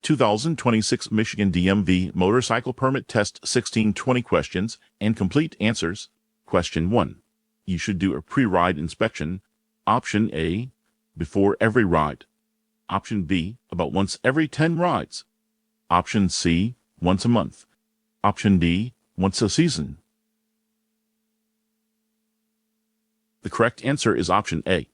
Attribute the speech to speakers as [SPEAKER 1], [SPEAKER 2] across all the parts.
[SPEAKER 1] 2026 Michigan DMV Motorcycle Permit Test 1620 questions and complete answers. Question 1. You should do a pre-ride inspection. Option A, before every ride. Option B, about once every 10 rides. Option C, once a month. Option D, once a season. The correct answer is option A,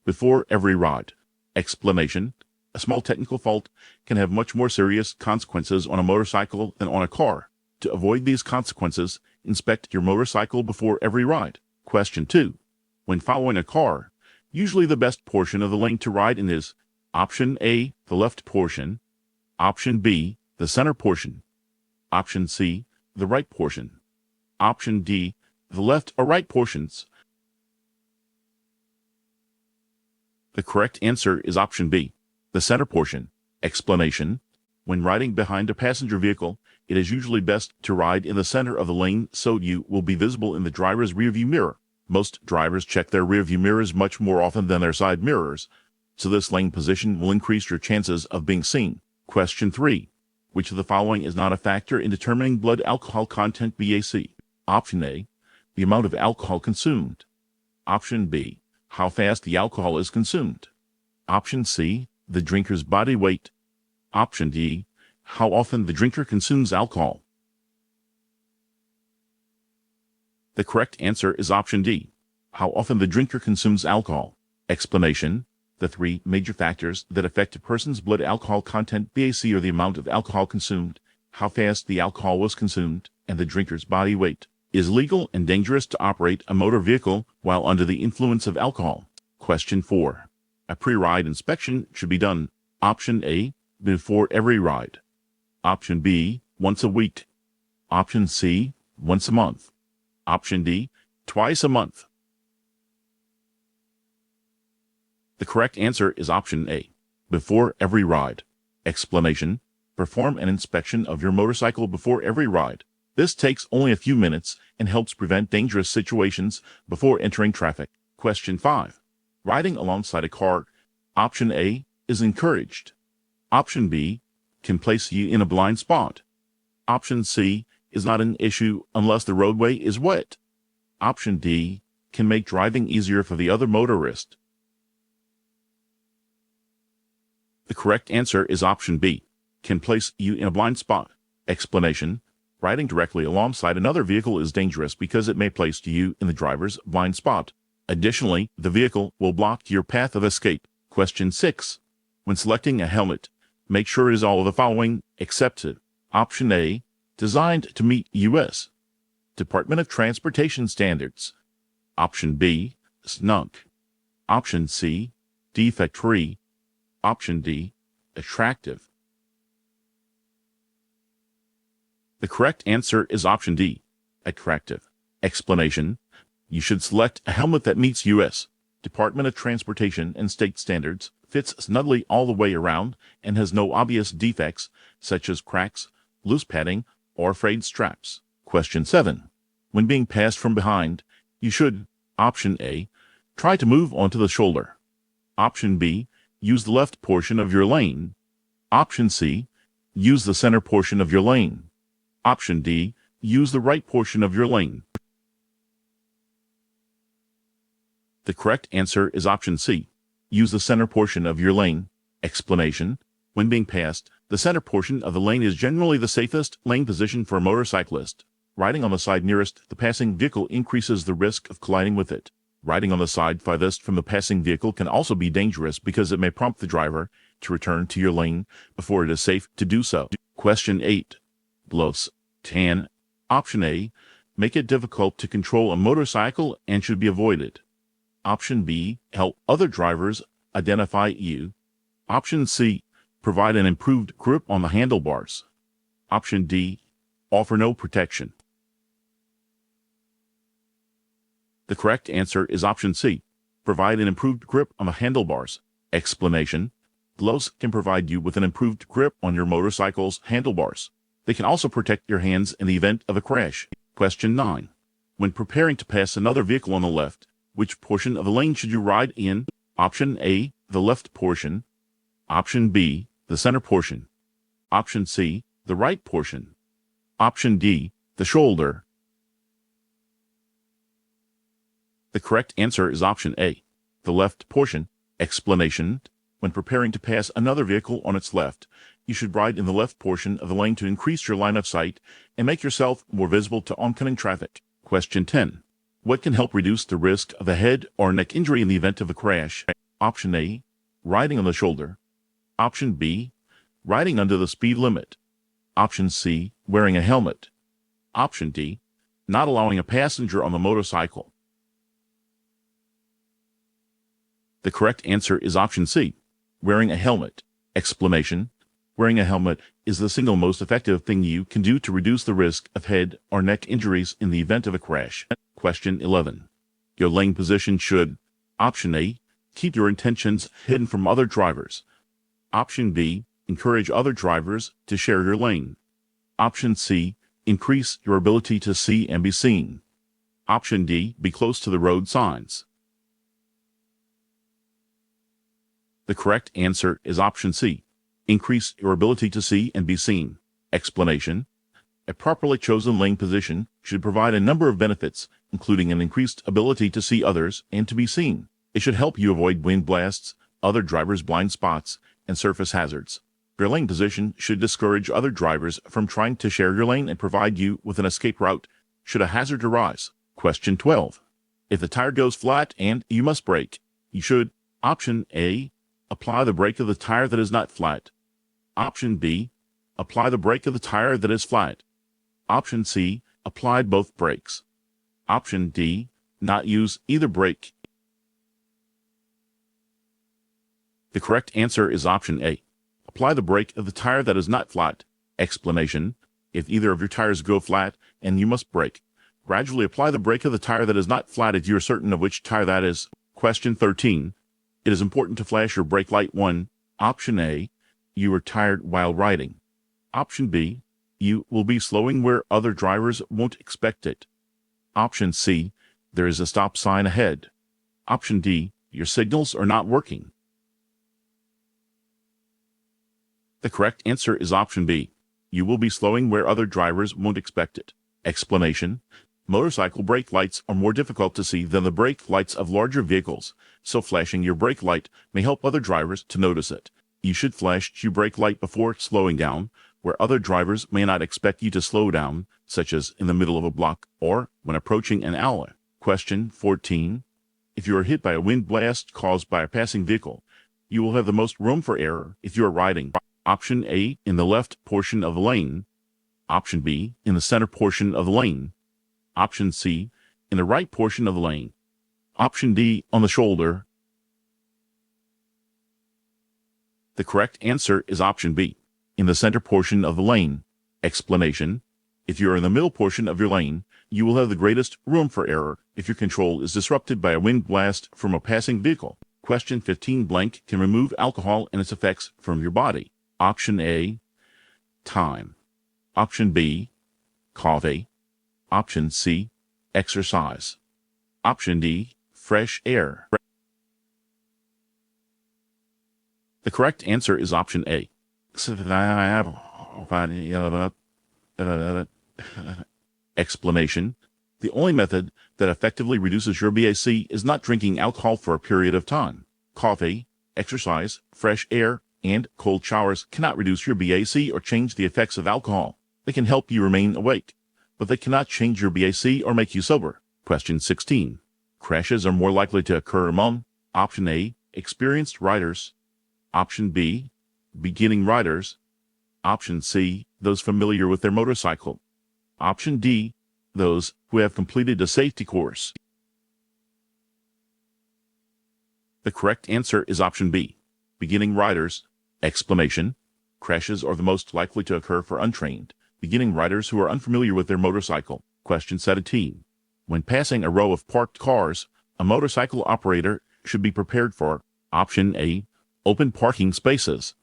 [SPEAKER 1] before every ride. Explanation: a small technical fault can have much more serious consequences on a motorcycle than on a car. To avoid these consequences, inspect your motorcycle before every ride. Question 2. When following a car, usually the best portion of the lane to ride in is option A, the left portion, option B, the center portion, option C, the right portion, option D, the left or right portions. The correct answer is option B, the center portion. Explanation: when riding behind a passenger vehicle, it is usually best to ride in the center of the lane so you will be visible in the driver's rearview mirror. Most drivers check their rearview mirrors much more often than their side mirrors, so this lane position will increase your chances of being seen. Question 3. Which of the following is not a factor in determining blood alcohol content BAC? Option A, the amount of alcohol consumed. Option B, how fast the alcohol is consumed. Option C, the drinker's body weight. Option D, how often the drinker consumes alcohol. The correct answer is option D, how often the drinker consumes alcohol. Explanation: the three major factors that affect a person's blood alcohol content BAC are the amount of alcohol consumed, how fast the alcohol was consumed, and the drinker's body weight. Is legal and dangerous to operate a motor vehicle while under the influence of alcohol? Question 4. A pre-ride inspection should be done. Option A, before every ride. Option B, once a week. Option C, once a month. Option D, twice a month. The correct answer is option A, before every ride. Explanation: perform an inspection of your motorcycle before every ride. This takes only a few minutes and helps prevent dangerous situations before entering traffic. Question 5. Riding alongside a car, option A, is encouraged. Option B, can place you in a blind spot. Option C, is not an issue unless the roadway is wet. Option D, can make driving easier for the other motorist. The correct answer is option B, can place you in a blind spot. Explanation: riding directly alongside another vehicle is dangerous because it may place you in the driver's blind spot. Additionally, the vehicle will block your path of escape. Question 6. When selecting a helmet, make sure it is all of the following accepted. Option A, designed to meet U.S. Department of Transportation standards. Option B, snug. Option C, defect-free. Option D, attractive. The correct answer is option D, attractive. Explanation: you should select a helmet that meets U.S. Department of Transportation and state standards, fits snugly all the way around, and has no obvious defects such as cracks, loose padding, or frayed straps. Question 7. When being passed from behind, you should: option A, try to move onto the shoulder. Option B, use the left portion of your lane. Option C, use the center portion of your lane. Option D, use the right portion of your lane. The correct answer is option C, use the center portion of your lane. Explanation: when being passed, the center portion of the lane is generally the safest lane position for a motorcyclist. Riding on the side nearest the passing vehicle increases the risk of colliding with it. Riding on the side farthest from the passing vehicle can also be dangerous because it may prompt the driver to return to your lane before it is safe to do so. Question 8. Blows. 10. Option A, make it difficult to control a motorcycle and should be avoided. Option B, help other drivers identify you. Option C, provide an improved grip on the handlebars. Option D, offer no protection. The correct answer is option C, provide an improved grip on the handlebars. Explanation: gloves can provide you with an improved grip on your motorcycle's handlebars. They can also protect your hands in the event of a crash. Question 9. When preparing to pass another vehicle on the left, which portion of the lane should you ride in? Option A, the left portion. Option B, the center portion. Option C, the right portion. Option D, the shoulder. The correct answer is option A, the left portion. Explanation: when preparing to pass another vehicle on its left, you should ride in the left portion of the lane to increase your line of sight and make yourself more visible to oncoming traffic. Question 10. What can help reduce the risk of a head or neck injury in the event of a crash? Option A, riding on the shoulder. Option B, riding under the speed limit. Option C, wearing a helmet. Option D, not allowing a passenger on the motorcycle. The correct answer is option C, wearing a helmet. Explanation: wearing a helmet is the single most effective thing you can do to reduce the risk of head or neck injuries in the event of a crash. Question 11. Your lane position should: Option A, keep your intentions hidden from other drivers. Option B, encourage other drivers to share your lane. Option C, increase your ability to see and be seen. Option D, be close to the road signs. The correct answer is option C, increase your ability to see and be seen. Explanation: a properly chosen lane position should provide a number of benefits, including an increased ability to see others and to be seen. It should help you avoid wind blasts, other drivers' blind spots, and surface hazards. Your lane position should discourage other drivers from trying to share your lane and provide you with an escape route should a hazard arise. Question 12. If the tire goes flat and you must brake, you should: Option A, apply the brake of the tire that is not flat. Option B, apply the brake of the tire that is flat. Option C, apply both brakes. Option D, not use either brake. The correct answer is option A, apply the brake of the tire that is not flat. Explanation: if either of your tires go flat and you must brake, gradually apply the brake of the tire that is not flat if you are certain of which tire that is. Question 13. It is important to flash your brake light. 1. Option A, you are tired while riding. Option B, you will be slowing where other drivers won't expect it. Option C, there is a stop sign ahead. Option D, your signals are not working. The correct answer is option B, you will be slowing where other drivers won't expect it. Explanation: motorcycle brake lights are more difficult to see than the brake lights of larger vehicles, so flashing your brake light may help other drivers to notice it. You should flash your brake light before slowing down, where other drivers may not expect you to slow down, such as in the middle of a block or when approaching an alley. Question 14. If you are hit by a wind blast caused by a passing vehicle, you will have the most room for error if you are riding: Option A, in the left portion of the lane. Option B, in the center portion of the lane. Option C, in the right portion of the lane. Option D, on the shoulder. The correct answer is option B, in the center portion of the lane. Explanation: if you are in the middle portion of your lane, you will have the greatest room for error if your control is disrupted by a wind blast from a passing vehicle. Question 15. Blank can remove alcohol and its effects from your body. Option A, time. Option B, coffee. Option C, exercise. Option D, fresh air. The correct answer is option A. Explanation: the only method that effectively reduces your BAC is not drinking alcohol for a period of time. Coffee, exercise, fresh air, and cold showers cannot reduce your BAC or change the effects of alcohol. They can help you remain awake, but they cannot change your BAC or make you sober. Question 16. Crashes are more likely to occur among: Option A, experienced riders. Option B, beginning riders. Option C, those familiar with their motorcycle. Option D, those who have completed a safety course. The correct answer is option B, beginning riders. Explanation: crashes are the most likely to occur for untrained, beginning riders who are unfamiliar with their motorcycle. Question 17. When passing a row of parked cars, a motorcycle operator should be prepared for: Option A, open parking spaces.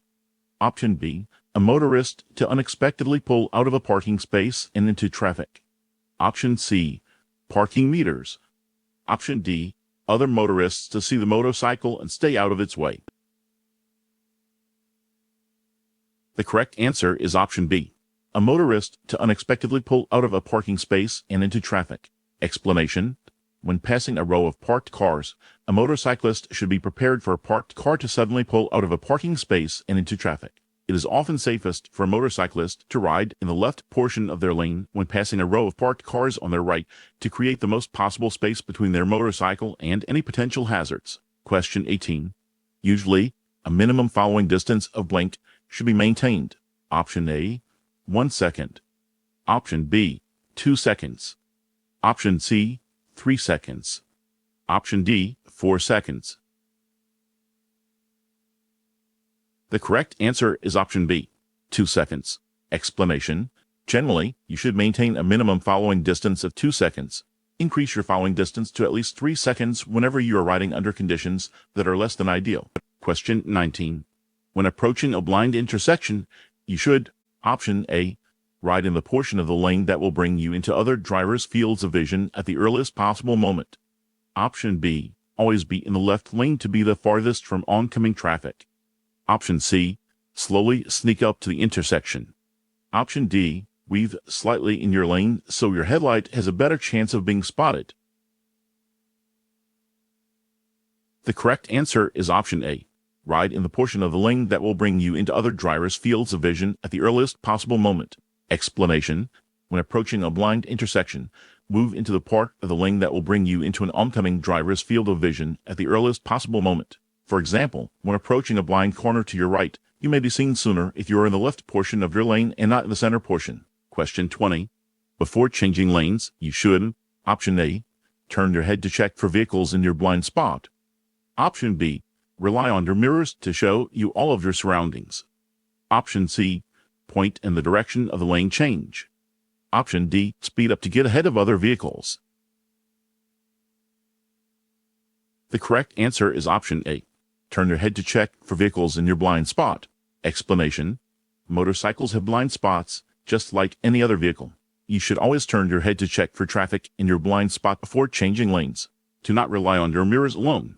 [SPEAKER 1] Option B, a motorist to unexpectedly pull out of a parking space and into traffic. Option C, parking meters. Option D, other motorists to see the motorcycle and stay out of its way. The correct answer is option B. A motorist to unexpectedly pull out of a parking space and into traffic. Explanation: when passing a row of parked cars, a motorcyclist should be prepared for a parked car to suddenly pull out of a parking space and into traffic. It is often safest for a motorcyclist to ride in the left portion of their lane when passing a row of parked cars on their right to create the most possible space between their motorcycle and any potential hazards. Question 18. Usually, a minimum following distance of blank should be maintained. Option A, 1 second. Option B, 2 seconds. Option C, 3 seconds. Option D, 4 seconds. The correct answer is option B, 2 seconds. Explanation: generally, you should maintain a minimum following distance of 2 seconds. Increase your following distance to at least 3 seconds whenever you are riding under conditions that are less than ideal. Question 19. When approaching a blind intersection, you should, option A, ride in the portion of the lane that will bring you into other drivers' fields of vision at the earliest possible moment. Option B, always be in the left lane to be the farthest from oncoming traffic. Option C, slowly sneak up to the intersection. Option D, weave slightly in your lane so your headlight has a better chance of being spotted. The correct answer is option A. Ride in the portion of the lane that will bring you into other drivers' fields of vision at the earliest possible moment. Explanation: when approaching a blind intersection, move into the part of the lane that will bring you into an oncoming driver's field of vision at the earliest possible moment. For example, when approaching a blind corner to your right, you may be seen sooner if you are in the left portion of your lane and not in the center portion. Question 20. Before changing lanes, you should, option A, turn your head to check for vehicles in your blind spot. Option B, rely on your mirrors to show you all of your surroundings. Option C, point in the direction of the lane change. Option D, speed up to get ahead of other vehicles. The correct answer is option A. Turn your head to check for vehicles in your blind spot. Explanation: motorcycles have blind spots just like any other vehicle. You should always turn your head to check for traffic in your blind spot before changing lanes. Do not rely on your mirrors alone.